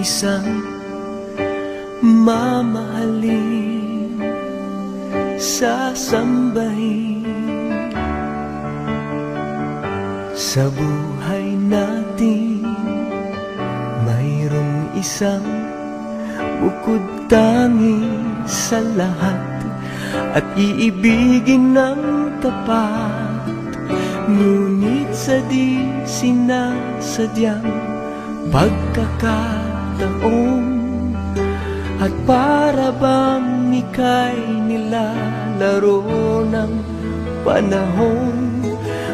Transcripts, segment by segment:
isang mamahalin, sasambahin. Sa buhay natin mayroong isang bukod tangi sa lahat, at iibigin ng tapat. Ngunit sa di sinasadyang pagkakataon, at para bang ika'y nilalaro ng panahon,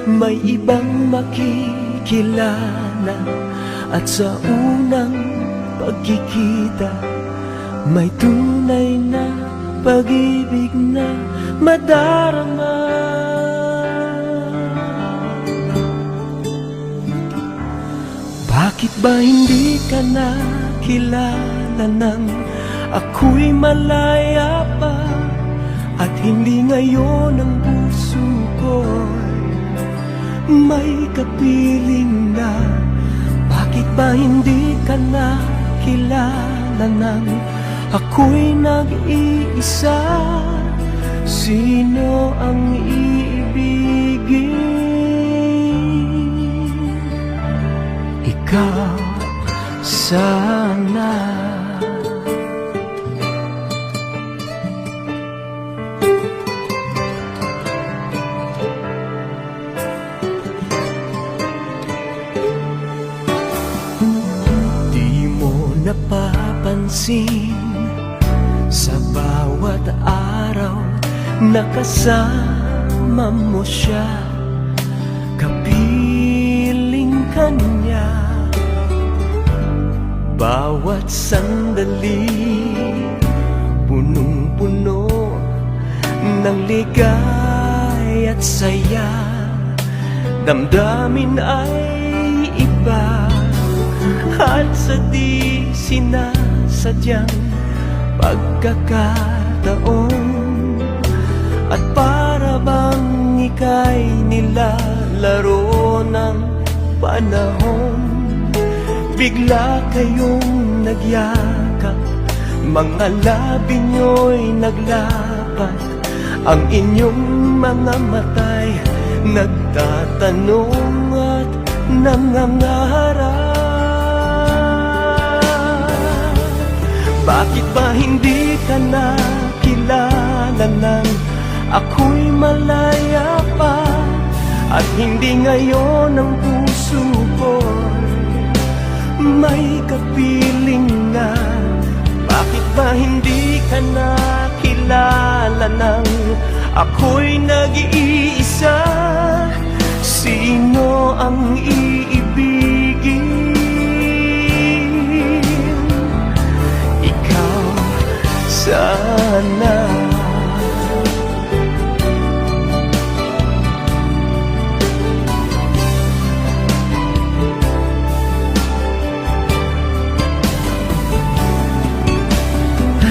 may ibang makikilala, at sa unang pagkikita may tunay na pag-ibig na madarama. Bakit ba hindi ka nakilala nang ako'y malaya pa, at hindi ngayon ang puso ko'y may kapiling na? Bakit ba hindi ka nakilala nang ako'y nag-iisa? Sino ang iibigin? Ikaw sana. Napapansin sa bawat araw na kasama mo siya, kapiling ka niya. Bawat sandali punong-puno ng ligay at saya, damdamin ay iba. At sa di sinasadyang pagkakataon, at para bang ika'y nilalaro ng panahon, bigla kayong nagyakap, mga labi nyo'y naglapat, ang inyong mga mata'y nagtatanong at nangangarap. Bakit ba hindi ka nakilala nang ako'y malaya pa, at hindi ngayon ang puso ko'y may kapiling na? Bakit ba hindi ka nakilala nang ako'y nag-iisa? Sino ang iibigin? Sana.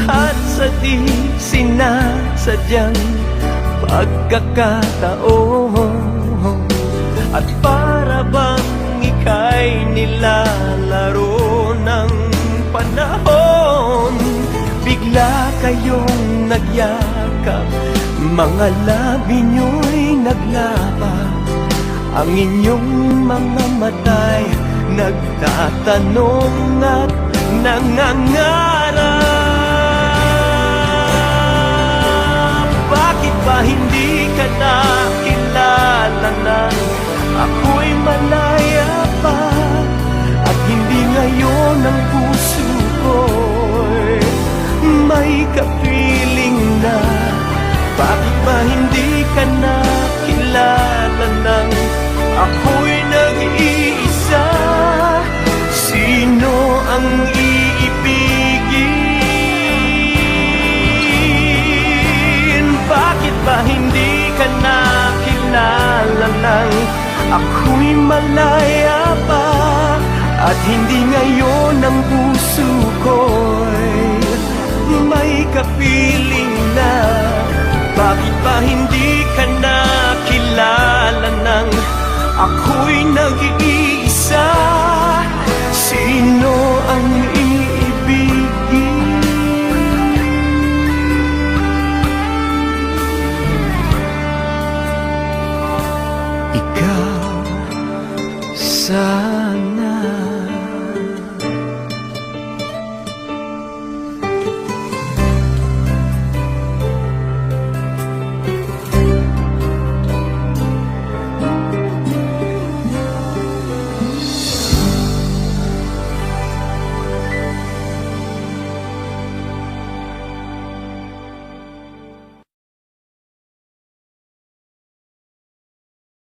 At sa di sinasadyang pagkakataon, at para bang ika'y nilalaro ng panahon, bigla kayong nagyakap, mga labi nyo'y naglapat, ang inyong mga mata'y nagtatanong at nangangarap. Bakit ba hindi ka nakilala nang ako'y malaya pa, at hindi ngayon ang puso ko'y may kapiling na? Bakit ba hindi ka nakilala nang ako'y nag-iisa? Sino ang iibigin? Bakit ba hindi ka nakilala nang ako'y malaya pa, at hindi ngayon ang puso ko'y may kapiling na? Bakit ba hindi ka nakilala nang ako'y nag-iisa?